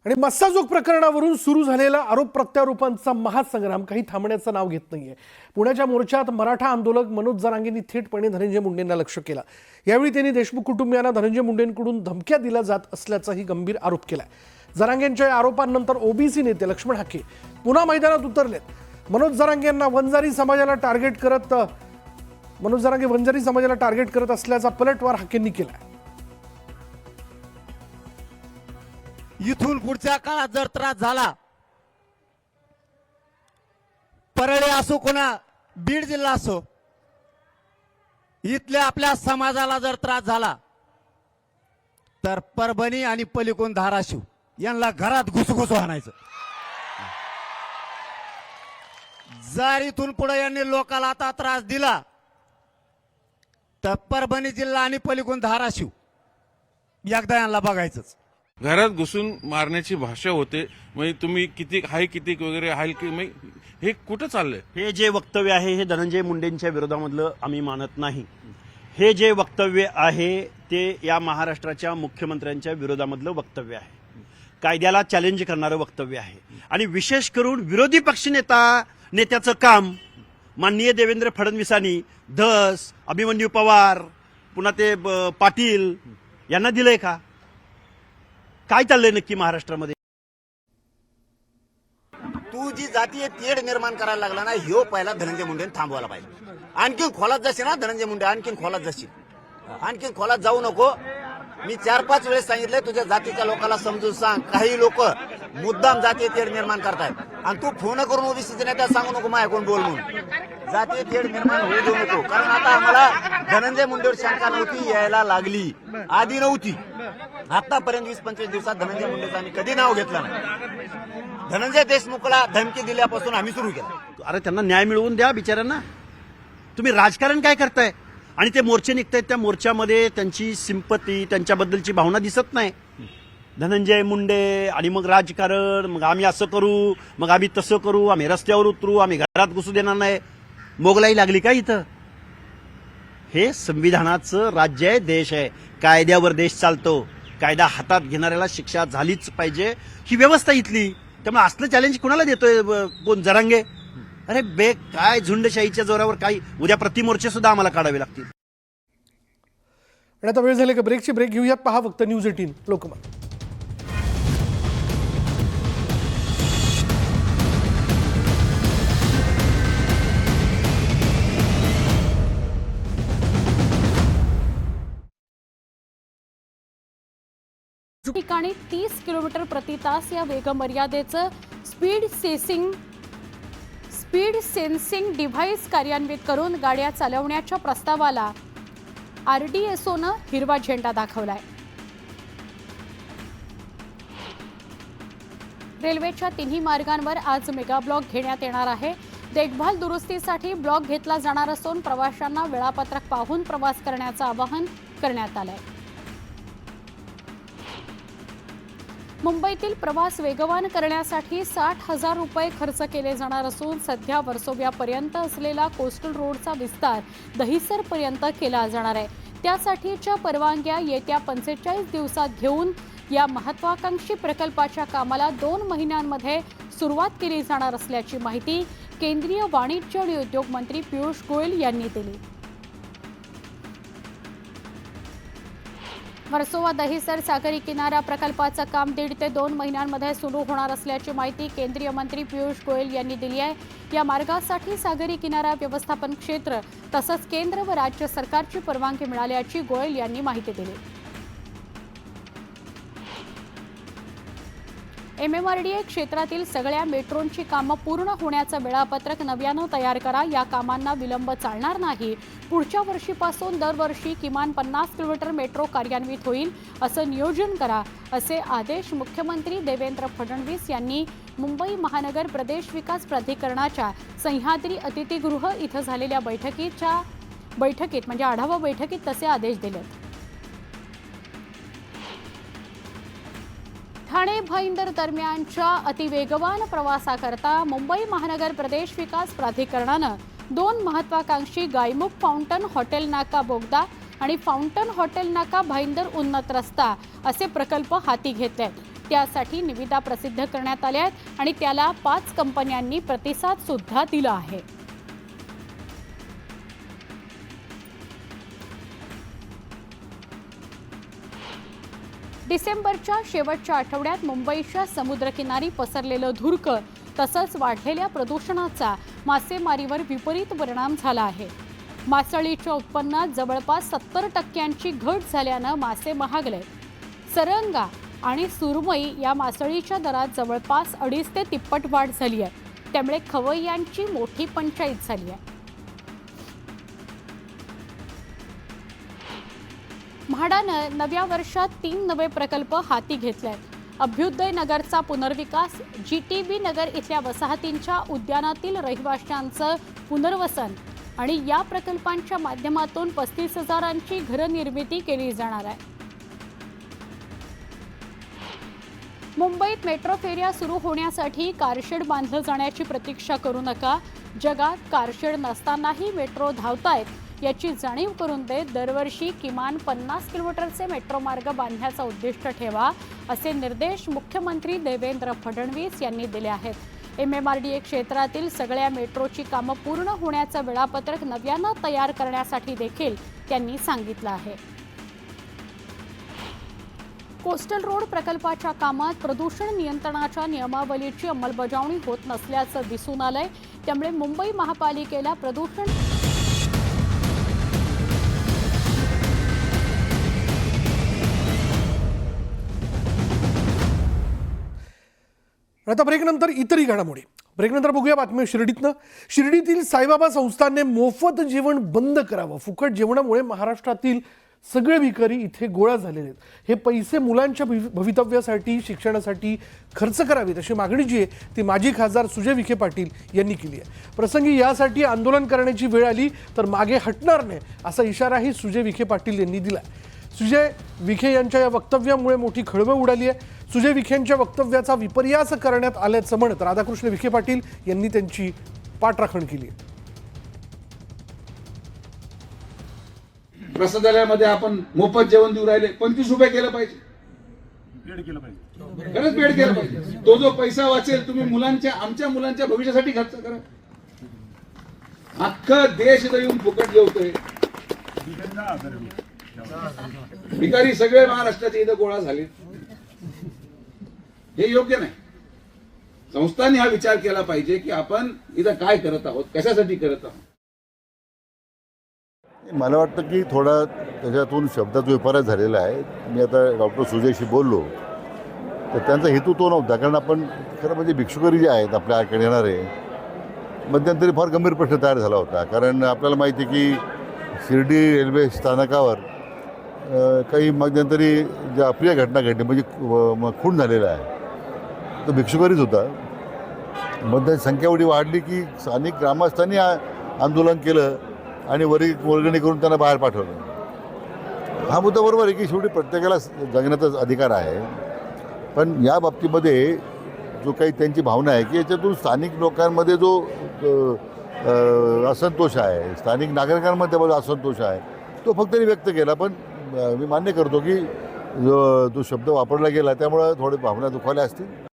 आणि मस्साजोग प्रकरणावरून सुरू झालेला आरोप प्रत्यारोपांचा महासंग्राम काही थांबण्याचं नाव घेत नाहीये। पुण्याच्या मोर्चात मराठा आंदोलक मनोज जरांगेंनी थेटपणे धनंजय मुंडेंना लक्ष्य केलं। यावेळी त्यांनी देशमुख कुटुंबियांना धनंजय मुंडेंकडून धमक्या दिल्या जात असल्याचाही गंभीर आरोप केलाय। जरांगेंच्या आरोपांनंतर ओबीसी नेते लक्ष्मण हाके पुन्हा मैदानात उतरलेत। मनोज जरांगे वंजारी समाजाला टार्गेट करत असल्याचा पलटवार हाकेंनी केलाय। इथून पुढच्या काळात जर त्रास झाला, परळी असो कोणा बीड जिल्हा असो, इथल्या आपल्या समाजाला जर त्रास झाला तर परभणी आणि पलीकडून धाराशिव यांना घरात घुसघुस आणायचं। जर इथून पुढे यांनी लोकाला आता त्रास दिला तर परभणी जिल्हा आणि पलीकडून धाराशिव एकदा यांना बघायचंच। घरात घुसून मारण्याची भाषा होते, म्हणजे तुम्ही किती हाय किती वगैरे हाय की हे कुठं चाललंय? हे जे वक्तव्य आहे हे धनंजय मुंडेंच्या विरोधामधलं आम्ही मानत नाही। हे जे वक्तव्य आहे ते या महाराष्ट्राच्या मुख्यमंत्र्यांच्या विरोधामधलं वक्तव्य आहे, कायद्याला चॅलेंज करणारं वक्तव्य आहे। आणि विशेष करून विरोधी नेत्याचं काम माननीय देवेंद्र फडणवीसांनी धस, अभिमन्यू पवार, पुन्हा ते पाटील यांना दिलंय का? काय चाललंय नक्की महाराष्ट्रामध्ये? तू जी जातीय तेढ निर्माण करायला लागला ना, ह्यो पहिला धनंजय मुंडेंनी थांबवायला पाहिजे। आणखीन खोलात जाशील ना धनंजय मुंडे, आणखीन खोलात जाशील, आणखीन खोलात जाऊ नको। मी 4-5 वेळेस सांगितलंय तुझ्या जातीच्या लोकांना समजून सांग। काही लोक मुद्दाम जातीय तेढ निर्माण करतायत आणि तू फोन करून ओबीसीचे नेत्याला सांगू नको माझ्याकडून बोल म्हणून। जातीय तेढ निर्माण होऊ देऊ नको, कारण आता आम्हाला धनंजय मुंडेवर शंका नव्हती, यायला लागली, आधी नव्हती। आतापर्यंत 20-25 दिवसात धनंजय मुंडेचं आम्ही कधी नाव घेतलं नाही। धनंजय देशमुखला धमकी दिल्यापासून आम्ही सुरू केलं। अरे त्यांना न्याय मिळवून द्या बिचाऱ्यांना। तुम्ही राजकारण काय करताय? आणि ते मोर्चे निघतायत, त्या मोर्चामध्ये त्यांची सिंपती, त्यांच्याबद्दलची भावना दिसत नाही। धनंजय मुंडे आणि मग राजकारण, मग आम्ही असं करू, मग आम्ही तसं करू, आम्ही रस्त्यावर उतरू, आम्ही घरात घुसू देणार नाही। मोगलाई लागली का इथं? हे संविधानाचं राज्य आहे, देश आहे, कायद्यावर देश चालतो। कायदा हातात घेणाऱ्याला शिक्षा झालीच पाहिजे, ही व्यवस्था इथली। त्यामुळे असलं चॅलेंज कुणाला देतोय कोण? जरांगे? अरे काय झुंडशाहीच्या जोरावर काही उद्या प्रतिमोर्चे सुद्धा आम्हाला काढावे लागतील। आणि आता वेळ झाली का ब्रेकची? ब्रेक घेऊयात, पहा फक्त न्यूज 18 लोकमत। ठिकाणी 30 किलोमीटर प्रति तास या वेगमर्यादेचं स्पीड सेन्सिंग डिव्हाइस कार्यान्वित करून गाड्या चालवण्याच्या प्रस्तावाला आरडीएसओनं हिरवा झेंडा दाखवलाय। रेल्वेच्या तिन्ही मार्गांवर आज मेगा ब्लॉक घेण्यात येणार आहे। देखभाल दुरुस्तीसाठी ब्लॉक घेतला जाणार असून प्रवाशांना वेळापत्रक पाहून प्रवास करण्याचं आवाहन करण्यात आलंय। मुंबईतील प्रवास वेगवान करण्यासाठी 60,000 रुपये खर्च केले जाणार असून सध्या वर्सोव्यापर्यंत असलेला कोस्टल रोडचा विस्तार दहिसरपर्यंत केला जाणार आहे। त्यासाठीच्या परवानग्या येत्या 45 दिवसात घेऊन या महत्त्वाकांक्षी प्रकल्पाच्या कामाला 2 महिन्यांमध्ये सुरुवात केली जाणार असल्याची माहिती केंद्रीय वाणिज्य आणि उद्योग मंत्री पियुष गोयल यांनी दिली। वर्सोवा दहिसर सागरी किनारा प्रकल्पाचं काम 1.5 ते 2 महिन्यांमध्ये सुरू होणार असल्याची माहिती केंद्रीय मंत्री पियुष गोयल यांनी दिली आहे। या मार्गासाठी सागरी किनारा व्यवस्थापन क्षेत्र तसंच केंद्र व राज्य सरकारची परवानगी मिळाल्याची गोयल यांनी माहिती दिली। एमएमआरडीए क्षेत्रातील सगळ्या मेट्रोंची कामं पूर्ण होण्याचं वेळापत्रक नव्यानं तयार करा। या कामांना विलंब चालणार नाही। पुढच्या वर्षीपासून दरवर्षी किमान 50 किलोमीटर मेट्रो कार्यान्वित होईल असं नियोजन करा, असे आदेश मुख्यमंत्री देवेंद्र फडणवीस यांनी मुंबई महानगर प्रदेश विकास प्राधिकरणाच्या सह्याद्री अतिथीगृह इथं झालेल्या बैठकीत म्हणजे आढावा बैठकीत तसे आदेश दिलेत। ठाणे भाईंदर दरम्यानच्या अतिवेगवान प्रवासाकरता मुंबई महानगर प्रदेश विकास प्राधिकरणानं 2 महत्त्वाकांक्षी गायमुख फाउंटन हॉटेल नाका बोगदा आणि फाउंटन हॉटेल नाका भाईंदर उन्नत रस्ता असे प्रकल्प हाती घेतले। त्यासाठी निविदा प्रसिद्ध करण्यात आल्या आहेत आणि त्याला 5 कंपन्यांनी प्रतिसाद सुद्धा दिला आहे. डिसेंबरच्या शेवटच्या आठवड्यात मुंबईच्या समुद्रकिनारी पसरलेलं धुरकं तसंच वाढलेल्या प्रदूषणाचा मासेमारीवर विपरीत परिणाम झाला आहे. मासळीच्या उत्पन्नात जवळपास 70% घट झाल्यानं मासे महागले. सरंगा आणि सुरमई या मासळीच्या दरात जवळपास 2.5 ते 3 वाढ झाली आहे. त्यामुळे खवय्यांची मोठी पंचाईत झाली आहे. म्हाडानं नव्या वर्षात 3 नवे प्रकल्प हाती घेतले आहेत. अभ्युदय नगरचा पुनर्विकास, GTB नगर इथल्या वसाहतींच्या उद्यानातील रहिवाशांचं पुनर्वसन आणि या प्रकल्पांच्या माध्यमातून 35,000ची घरनिर्मिती केली जाणार आहे. मुंबईत मेट्रो फेऱ्या सुरू होण्यासाठी कारशेड बांधलं जाण्याची प्रतीक्षा करू नका. जगात कारशेड नसतानाही मेट्रो धावतायत याची जाणीव करून देत दरवर्षी किमान 50 किलोमीटरचे मेट्रो मार्ग बांधण्याचा उद्दिष्ट ठेवा, असे निर्देश मुख्यमंत्री देवेंद्र फडणवीस यांनी दिले आहेत. MMRDA क्षेत्रातील सगळ्या मेट्रोची कामं पूर्ण होण्याचं वेळापत्रक नव्यानं तयार करण्यासाठी देखील त्यांनी सांगितलं आहे. कोस्टल रोड प्रकल्पाच्या कामात प्रदूषण नियंत्रणाच्या नियमावलीची अंमलबजावणी होत नसल्याचं दिसून आलंय. त्यामुळे मुंबई महापालिकेला प्रदूषण आता ब्रेकनंतर इतरही घडामोडी. ब्रेकनंतर बघूया बातमी शिर्डीतनं. शिर्डीतील साईबाबा संस्थानने मोफत जेवण बंद करावं. फुकट जेवणामुळे महाराष्ट्रातील सगळे भिकारी इथे गोळा झालेले आहेत. हे पैसे मुलांच्या भवितव्यासाठी, शिक्षणासाठी खर्च करावेत अशी मागणी जी आहे ती माजी खासदार सुजय विखे पाटील यांनी केली आहे. प्रसंगी यासाठी आंदोलन करण्याची वेळ आली तर मागे हटणार नाही असा इशाराही सुजय विखे पाटील यांनी दिला. सुजय विखे यांच्या या वक्तव्यामुळे मोठी खळबळ उडाली आहे. सुजय विखेंच्या वक्तव्याचा विपर्यास करण्यात आल्याचं म्हणत राधाकृष्ण विखे पाटील यांनी त्यांची पाठराखण केली आहे. प्रसादालयामध्ये आपण मोफत जेवण देऊ राहिले, 25 रुपये केलं पाहिजे, खरंच पेड केलं पाहिजे. तो जो पैसा वाचेल तुम्ही मुलांच्या, आमच्या मुलांच्या भविष्यासाठी खर्च करा. अख्खा देश इथं येऊन फुकट जेवतोय. भिकारी सगळे महाराष्ट्राचे इथं गोळा झाले. हे योग्य नाही. संस्थांनी हा विचार केला पाहिजे की आपण इथं काय करत आहोत, कशासाठी करत आहोत. मला वाटतं की थोडा त्याच्यातून शब्दात विपर्यास झालेला आहे. मी आता डॉक्टर सुजयशी बोललो तर त्यांचा हेतू तो नव्हता. कारण आपण खरं म्हणजे भिक्षुकरी जे आहेत आपल्याकडे येणारे, मध्यंतरी फार गंभीर प्रश्न तयार झाला होता. कारण आपल्याला माहिती आहे की शिर्डी रेल्वे स्थानकावर काही मध्यंतरी ज्या अप्रिय घटना घडली, म्हणजे खून झालेला आहे, तो भिक्षुकरीच होता. मध्ये संख्या एवढी वाढली की स्थानिक ग्रामस्थांनी आंदोलन केलं आणि वर्गणी करून त्यांना बाहेर पाठवलं. हा मुद्दा बरोबर आहे की शेवटी प्रत्येकाला जगण्याचा अधिकार आहे. पण या बाबतीमध्ये जो काही त्यांची भावना आहे की याच्यातून स्थानिक लोकांमध्ये जो असंतोष आहे, स्थानिक नागरिकांमध्ये जो असंतोष आहे, तो फक्त त्यांनी व्यक्त केला. पण मी मान्य करतो की जो शब्द वापरला गेला त्यामुळं थोडी भावना दुखावल्या असतील.